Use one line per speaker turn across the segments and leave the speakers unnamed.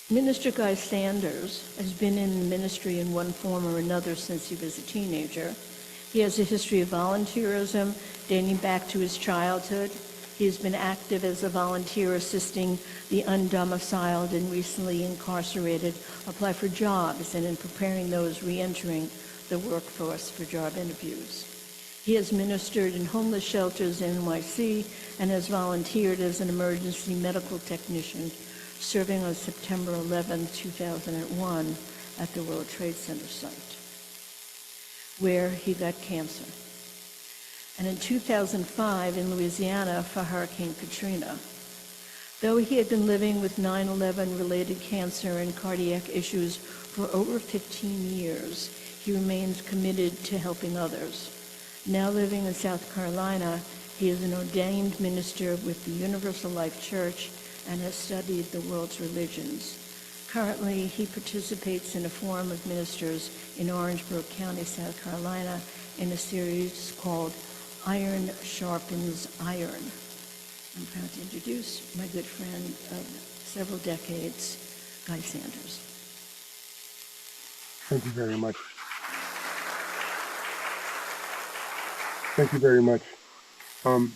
Minister Guy Sanders has been in ministry in one form or another since he was a teenager. He has a history of volunteerism dating back to his childhood. He has been active as a volunteer assisting the undomiciled and recently incarcerated apply for jobs and in preparing those re-entering the workforce for job interviews. He has ministered in homeless shelters in NYC and has volunteered as an emergency medical technician, serving on September 11, 2001 at the World Trade Center site, where he got cancer. And in 2005 in Louisiana for Hurricane Katrina. Though he had been living with 9/11 related cancer and cardiac issues for over 15 years, he remains committed to helping others. Now living in South Carolina, he is an ordained minister with the Universal Life Church and has studied the world's religions. Currently, he participates in a forum of ministers in Orangeburg County, South Carolina, in a series called Iron Sharpens Iron. I'm proud to introduce my good friend of several decades, Guy Sanders.
Thank you very much. Thank you very much.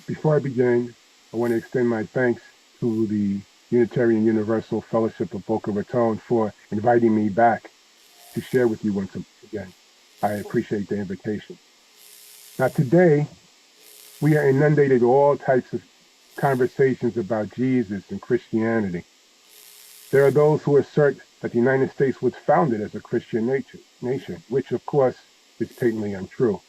Before I begin, I want to extend my thanks to the Unitarian Universal Fellowship of Boca Raton for inviting me back to share with you once again. I appreciate the invitation. Now today, we are inundated with all types of conversations about Jesus and Christianity. There are those who assert that the United States was founded as a Christian nation, which of course is patently untrue.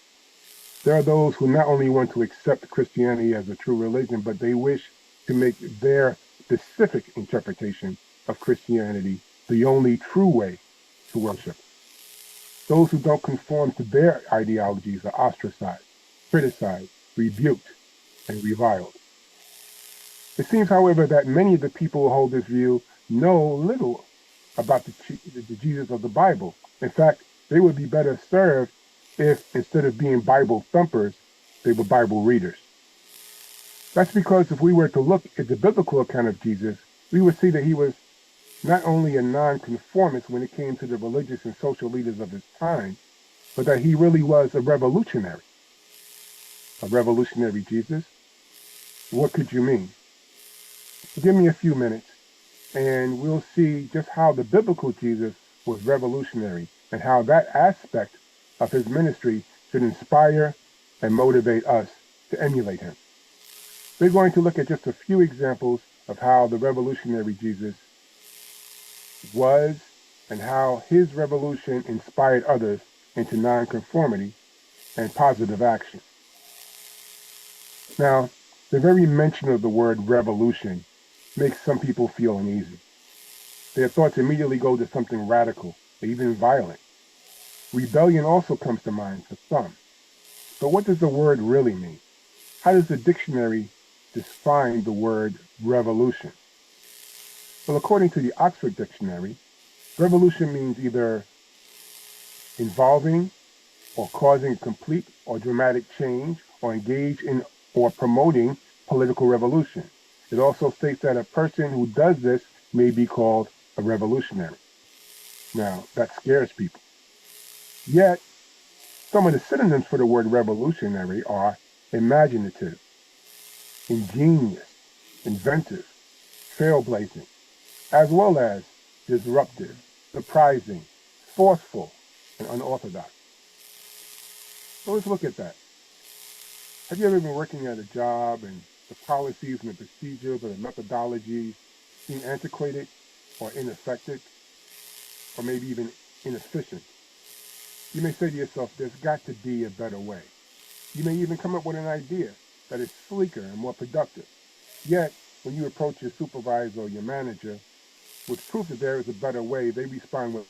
There are those who not only want to accept Christianity as a true religion, but they wish to make their specific interpretation of Christianity the only true way to worship. Those who don't conform to their ideologies are ostracized, criticized, rebuked, and reviled. It seems, however, that many of the people who hold this view know little about the Jesus of the Bible. In fact, they would be better served if, instead of being Bible thumpers, they were Bible readers. That's because if we were to look at the biblical account of Jesus, we would see that he was not only a nonconformist when it came to the religious and social leaders of his time, but that he really was a revolutionary. A revolutionary Jesus? What could you mean? Give me a few minutes and we'll see just how the biblical Jesus was revolutionary and how that aspect of his ministry should inspire and motivate us to emulate him. We're going to look at just a few examples of how the revolutionary Jesus was and how his revolution inspired others into nonconformity and positive action. Now, the very mention of the word revolution makes some people feel uneasy. Their thoughts immediately go to something radical, even violent. Rebellion also comes to mind for some. But what does the word really mean? How does the dictionary define the word revolution? Well, according to the Oxford Dictionary, revolution means either involving or causing a complete or dramatic change or engage in or promoting political revolution. It also states that a person who does this may be called a revolutionary. Now, that scares people. Yet, some of the synonyms for the word revolutionary are imaginative, ingenious, inventive, trailblazing, as well as disruptive, surprising, forceful, and unorthodox. So let's look at that. Have you ever been working at a job and the policies and the procedures or the methodologies seem antiquated or ineffective or maybe even inefficient? You may say to yourself, there's got to be a better way. You may even come up with an idea that is sleeker and more productive. Yet, when you approach your supervisor or your manager with proof that there is a better way, they respond with,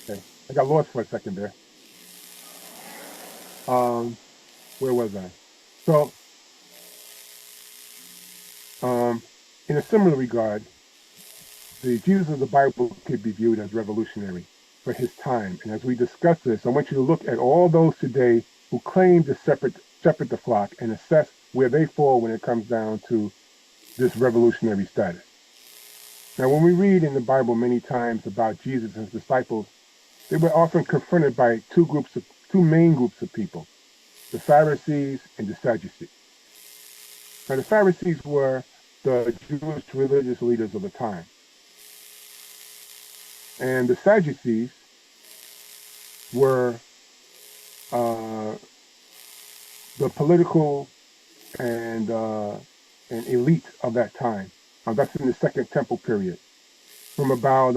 Okay, I got lost for a second there. Um, where was I? So, um, in a similar regard, the Jesus of the Bible could be viewed as revolutionary for his time. And as we discuss this, I want you to look at all those today who claim to shepherd the flock and assess where they fall when it comes down to this revolutionary status. Now, when we read in the Bible many times about Jesus and his disciples, they were often confronted by two main groups of people, the Pharisees and the Sadducees. Now, the Pharisees were the Jewish religious leaders of the time, and the Sadducees were uh, the political and elite of that time. That's in the Second Temple period, from about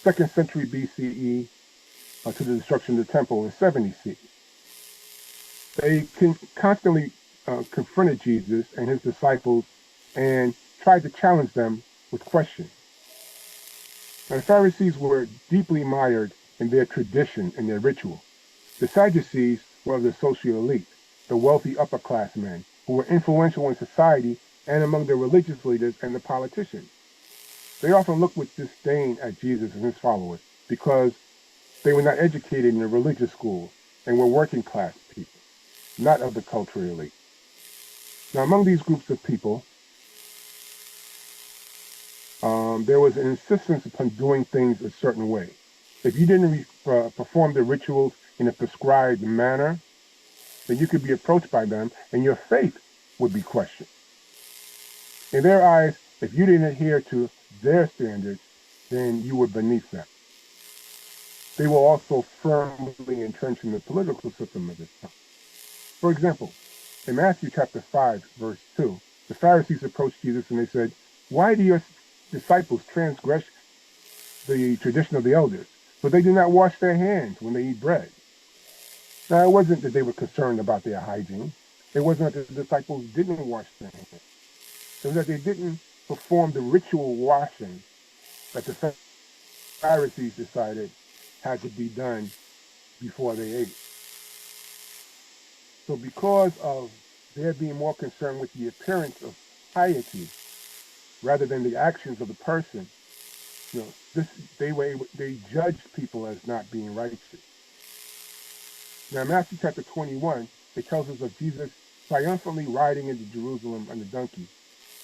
second century BCE to the destruction of the temple in 70 CE. They constantly confronted Jesus and his disciples and tried to challenge them with questions. Now, the Pharisees were deeply mired in their tradition and their ritual. The Sadducees were the social elite, the wealthy upper class men who were influential in society and among the religious leaders and the politicians. They often looked with disdain at Jesus and his followers because they were not educated in the religious schools and were working class people, not of the cultural elite. Now, among these groups of people, there was an insistence upon doing things a certain way. If you didn't perform the rituals in a prescribed manner, then you could be approached by them and your faith would be questioned. In their eyes, if you didn't adhere to their standards, then you were beneath them. They were also firmly entrenched in the political system of this time. For example, in Matthew chapter 5, verse 2, the Pharisees approached Jesus and they said, "Why do your disciples transgress the tradition of the elders? For they do not wash their hands when they eat bread." Now, it wasn't that they were concerned about their hygiene. It wasn't that the disciples didn't wash their hands. It was that they didn't perform the ritual washing that the Pharisees decided had to be done before they ate. So because of their being more concerned with the appearance of piety rather than the actions of the person, they judged people as not being righteous. Now, Matthew chapter 21, it tells us of Jesus triumphantly riding into Jerusalem on a donkey,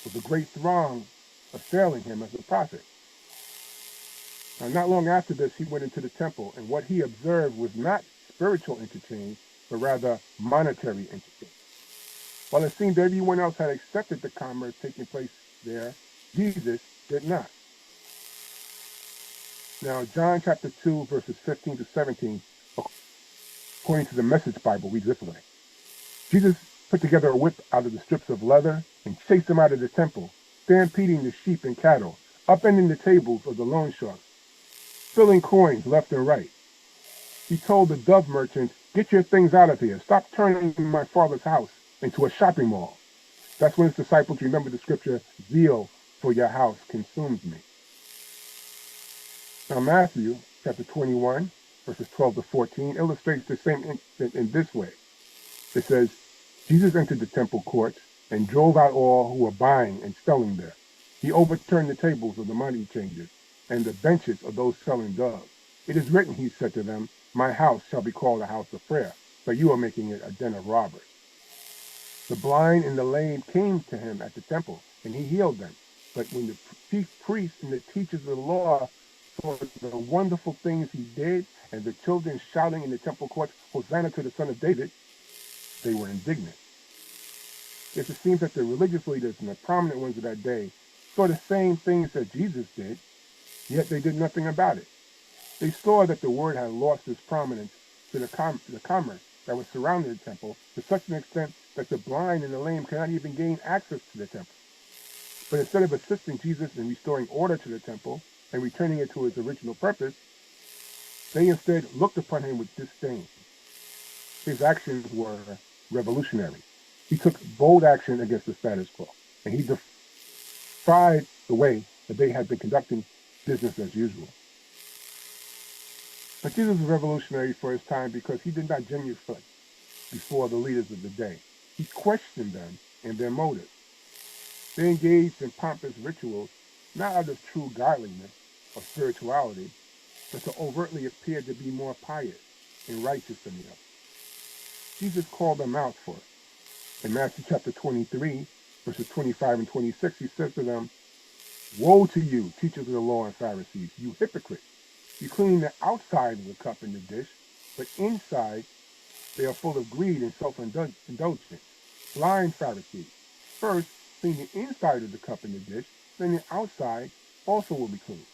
with a great throng assailing him as a prophet. Now, not long after this, he went into the temple, and what he observed was not spiritual interchange, but rather monetary interchange. While it seemed everyone else had accepted the commerce taking place there, Jesus did not. Now, John chapter 2, verses 15 to 17, according to the Message Bible, reads this way. Jesus put together a whip out of the strips of leather and chased them out of the temple, stampeding the sheep and cattle, upending the tables of the loan sharks, spilling coins left and right. He told the dove merchants, "Get your things out of here. Stop turning my father's house into a shopping mall." That's when his disciples remembered the scripture, "Zeal for your house consumes me." Now, Matthew chapter 21, verses 12 to 14, illustrates the same incident in this way. It says, Jesus entered the temple courts and drove out all who were buying and selling there. He overturned the tables of the money changers and the benches of those selling doves. "It is written," he said to them, "My house shall be called a house of prayer, but you are making it a den of robbers." The blind and the lame came to him at the temple, and he healed them. But when the chief priests and the teachers of the law saw the wonderful things he did, and the children shouting in the temple courts, "Hosanna to the Son of David," they were indignant. Yes, it seems that the religious leaders and the prominent ones of that day saw the same things that Jesus did, yet they did nothing about it. They saw that the word had lost its prominence to the commerce that was surrounding the temple to such an extent that the blind and the lame could not even gain access to the temple. But instead of assisting Jesus in restoring order to the temple and returning it to its original purpose, they instead looked upon him with disdain. His actions were revolutionary. He took bold action against the status quo, and he defied the way that they had been conducting business as usual. But Jesus was revolutionary for his time because he did not genuflect before the leaders of the day. He questioned them and their motives. They engaged in pompous rituals, not out of true godliness or spirituality, but to overtly appear to be more pious and righteous than the others. Jesus called them out for it. In Matthew chapter 23, verses 25 and 26, he said to them, "Woe to you, teachers of the law and Pharisees, you hypocrites! You clean the outside of the cup and the dish, but inside they are full of greed and self-indulgence. Blind Pharisees! First, clean the inside of the cup and the dish, then the outside also will be clean."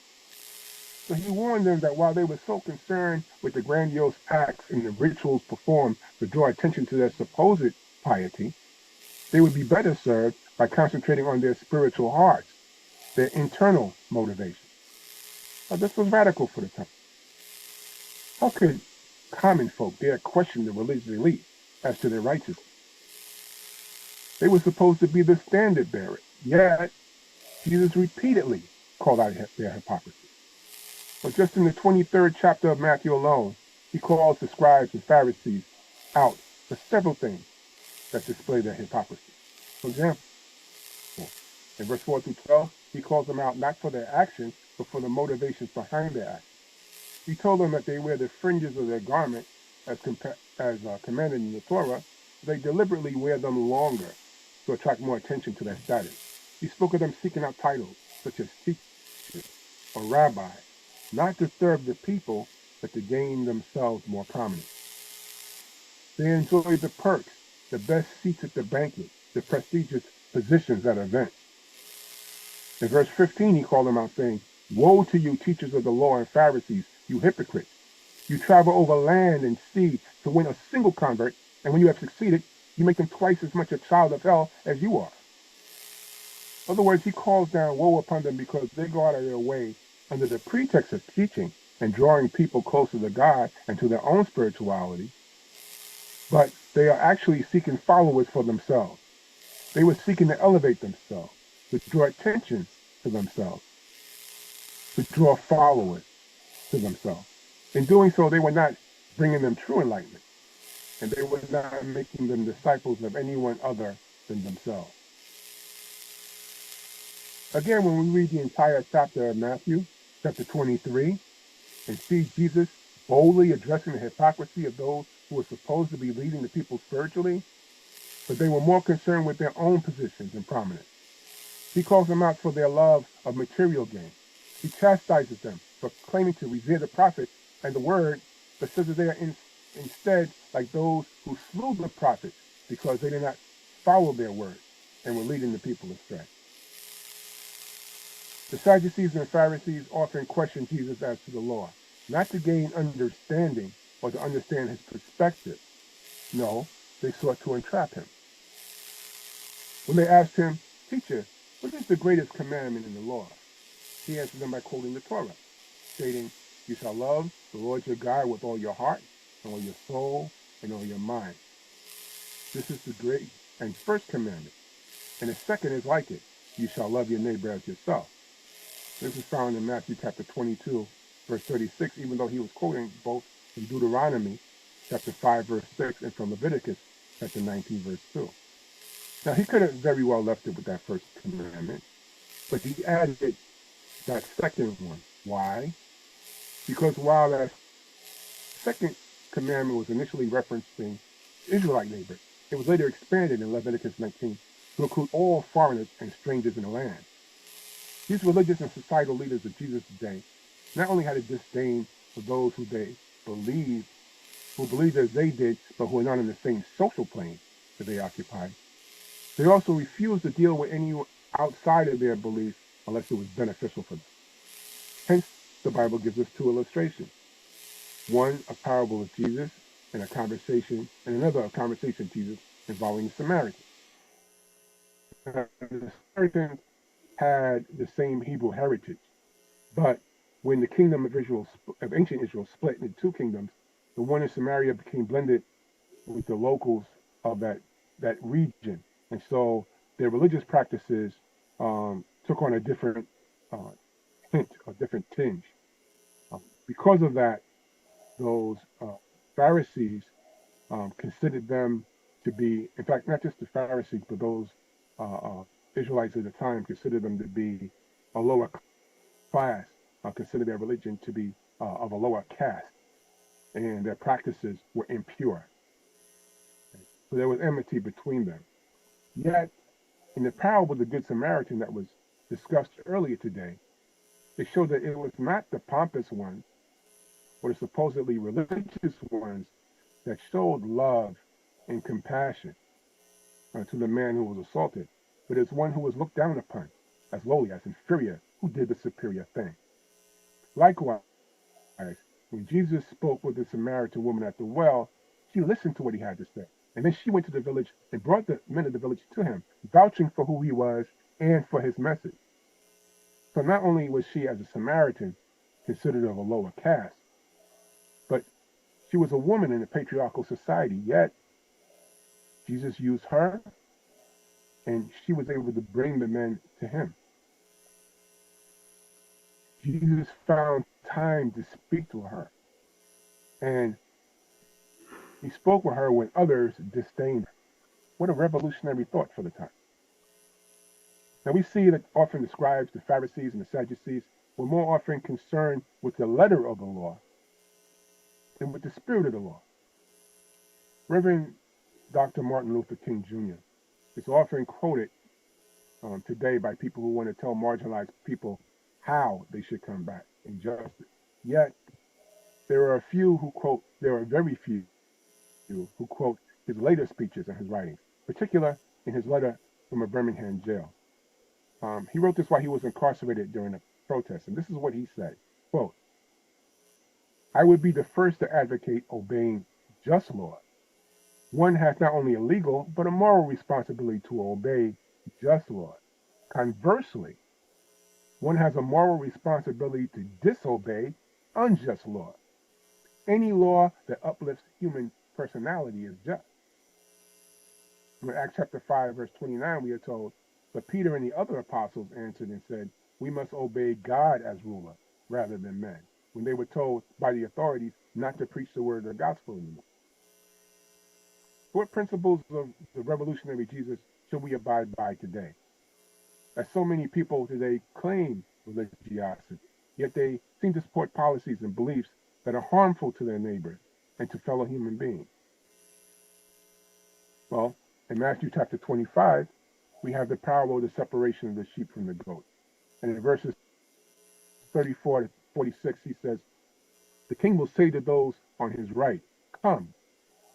So he warned them that while they were so concerned with the grandiose acts and the rituals performed to draw attention to their supposed piety, they would be better served by concentrating on their spiritual hearts, their internal motivation. Now, this was radical for the time. How could common folk dare question the religious elite as to their righteousness? They were supposed to be the standard bearers, yet Jesus repeatedly called out their hypocrisy. But just in the 23rd chapter of Matthew alone, he calls the scribes and Pharisees out for several things that display their hypocrisy. For example, in verse 4 through 12, he calls them out not for their actions, but for the motivations behind their actions. He told them that they wear the fringes of their garment as commanded in the Torah. They deliberately wear them longer to attract more attention to their status. He spoke of them seeking out titles such as teacher or rabbi, not to serve the people, but to gain themselves more prominence. They enjoy the perks, the best seats at the banquet, the prestigious positions at events. In verse 15, he called them out saying, "Woe to you, teachers of the law and Pharisees, you hypocrites! You travel over land and sea to win a single convert, and when you have succeeded, you make them twice as much a child of hell as you are." In other words, he calls down woe upon them because they go out of their way under the pretext of teaching and drawing people closer to God and to their own spirituality, but they are actually seeking followers for themselves. They were seeking to elevate themselves, to draw attention to themselves, to draw followers to themselves. In doing so, they were not bringing them true enlightenment, and they were not making them disciples of anyone other than themselves. Again, when we read the entire chapter of Matthew, chapter 23, and see Jesus boldly addressing the hypocrisy of those who were supposed to be leading the people spiritually, but they were more concerned with their own positions and prominence. He calls them out for their love of material gain. He chastises them for claiming to revere the prophets and the word, but says that they are instead like those who slew the prophets because they did not follow their word and were leading the people astray. The Sadducees and Pharisees often questioned Jesus as to the law, not to gain understanding or to understand his perspective. No, they sought to entrap him. When they asked him, "Teacher, what is the greatest commandment in the law?" he answered them by quoting the Torah, stating, "You shall love the Lord your God with all your heart, and all your soul, and all your mind. This is the great and first commandment. And the second is like it. You shall love your neighbor as yourself." This is found in Matthew chapter 22, verse 36, even though he was quoting both from Deuteronomy chapter 5, verse 6, and from Leviticus chapter 19, verse 2. Now, he could have very well left it with that first commandment, but he added that second one. Why? Because while that second commandment was initially referencing Israelite neighbors, it was later expanded in Leviticus 19 to include all foreigners and strangers in the land. These religious and societal leaders of Jesus' day not only had a disdain for those who believed as they did, but who were not in the same social plane that they occupied, they also refused to deal with anyone outside of their beliefs unless it was beneficial for them. Hence, the Bible gives us two illustrations. One, a parable of Jesus and a conversation, and another, a conversation of Jesus involving the Samaritans. The Samaritans had the same Hebrew heritage, but when the kingdom of ancient Israel split into two kingdoms, the one in Samaria became blended with the locals of that region, and so their religious practices took on a different hint, a different tinge. Because of that, those Pharisees considered them to be, in fact, not just the Pharisees, but those Israelites at the time considered them to be a lower class, considered their religion to be of a lower caste, and their practices were impure. So there was enmity between them. Yet, in the parable of the Good Samaritan that was discussed earlier today, it showed that it was not the pompous ones or the supposedly religious ones that showed love and compassion to the man who was assaulted, but it's one who was looked down upon as lowly, as inferior, who did the superior thing. Likewise, when Jesus spoke with the Samaritan woman at the well, she listened to what he had to say. And then she went to the village and brought the men of the village to him, vouching for who he was and for his message. So not only was she, as a Samaritan, considered of a lower caste, but she was a woman in a patriarchal society. Yet Jesus used her, and she was able to bring the men to him. Jesus found time to speak to her, and he spoke with her when others disdained her. What a revolutionary thought for the time. Now we see that often the scribes, the Pharisees, and the Sadducees were more often concerned with the letter of the law than with the spirit of the law. Reverend Dr. Martin Luther King Jr. is often quoted today by people who want to tell marginalized people how they should combat injustice. Yet, there are very few who quote his later speeches and his writings, particularly in his letter from a Birmingham jail. He wrote this while he was incarcerated during a protest, and this is what he said, quote, "I would be the first to advocate obeying just laws. One has not only a legal, but a moral responsibility to obey just laws. Conversely, one has a moral responsibility to disobey unjust laws. Any law that uplifts human personality is just." In Acts chapter 5, verse 29, we are told, "But Peter and the other apostles answered and said, we must obey God as ruler rather than men," when they were told by the authorities not to preach the word of the gospel anymore. What principles of the revolutionary Jesus should we abide by today? As so many people today claim religiosity, yet they seem to support policies and beliefs that are harmful to their neighbors and to fellow human beings. Well, in Matthew chapter 25, we have the parable of the separation of the sheep from the goat. And in verses 34 to 46, he says, "The king will say to those on his right, 'Come,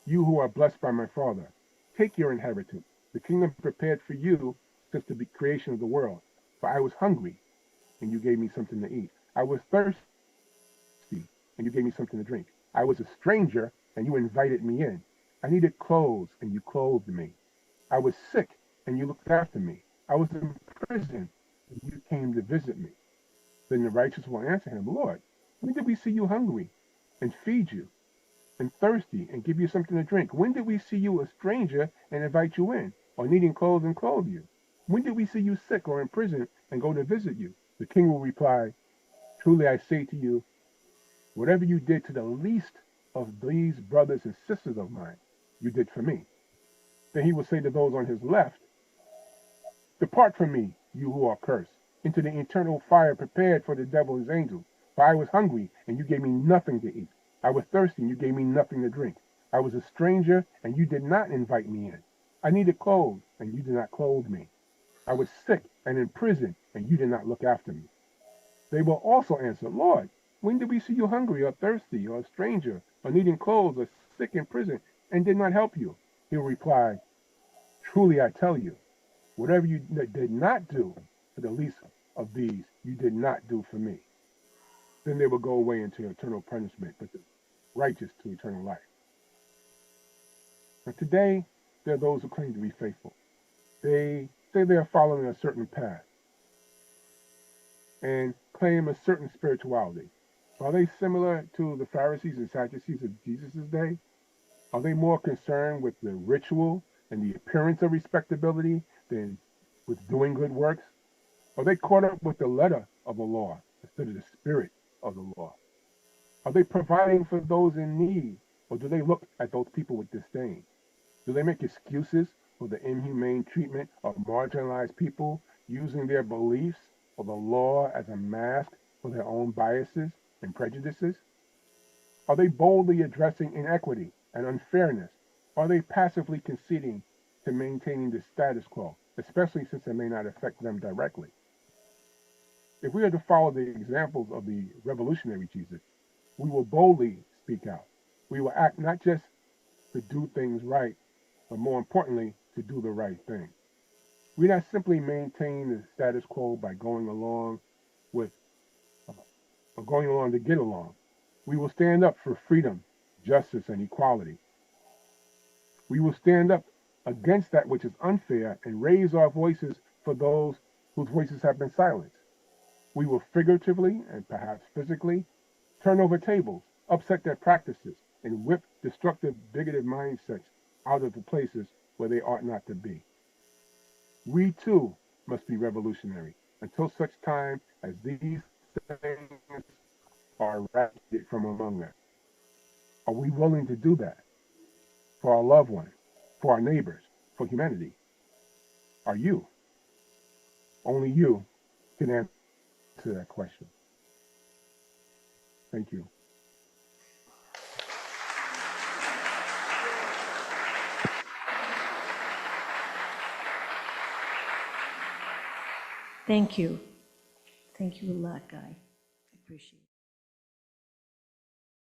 you who are blessed by my Father, take your inheritance, the kingdom prepared for you since the creation of the world. For I was hungry, and you gave me something to eat. I was thirsty, and you gave me something to drink. I was a stranger, and you invited me in. I needed clothes, and you clothed me. I was sick, and you looked after me. I was in prison, and you came to visit me.' Then the righteous will answer him, 'Lord, when did we see you hungry and feed you, and thirsty and give you something to drink? When did we see you a stranger and invite you in, or needing clothes and clothe you? When did we see you sick or in prison and go to visit you?' The king will reply, 'Truly I say to you, whatever you did to the least of these brothers and sisters of mine, you did for me.' Then he will say to those on his left, 'Depart from me, you who are cursed, into the eternal fire prepared for the devil and his angels. For I was hungry, and you gave me nothing to eat. I was thirsty, and you gave me nothing to drink. I was a stranger, and you did not invite me in. I needed clothes, and you did not clothe me. I was sick and in prison, and you did not look after me.' They will also answer, 'Lord, when did we see you hungry or thirsty or a stranger or needing clothes or sick in prison and did not help you?' He will reply, 'Truly I tell you, whatever you did not do for the least of these, you did not do for me.' Then they will go away into eternal punishment, but the righteous to eternal life." Now today, there are those who claim to be faithful. They say they are following a certain path and claim a certain spirituality. Are they similar to the Pharisees and Sadducees of Jesus' day? Are they more concerned with the ritual and the appearance of respectability than with doing good works? Are they caught up with the letter of the law instead of the spirit of the law? Are they providing for those in need, or do they look at those people with disdain? Do they make excuses for the inhumane treatment of marginalized people, using their beliefs or the law as a mask for their own biases and prejudices? Are they boldly addressing inequity and unfairness? Are they passively conceding to maintaining the status quo, especially since it may not affect them directly? If we are to follow the examples of the revolutionary Jesus, we will boldly speak out. We will act not just to do things right, but more importantly, to do the right thing. We not simply maintain the status quo by going along with or going along to get along. We will stand up for freedom, justice, and equality. We will stand up against that which is unfair and raise our voices for those whose voices have been silenced. We will figuratively and perhaps physically turn over tables, upset their practices, and whip destructive, bigoted mindsets out of the places where they ought not to be. We too must be revolutionary until such time as these things are eradicated from among us. Are we willing to do that for our loved ones, for our neighbors, for humanity? Are you? Only you can answer that question. Thank you.
Thank you. Thank you a lot, Guy. I appreciate it.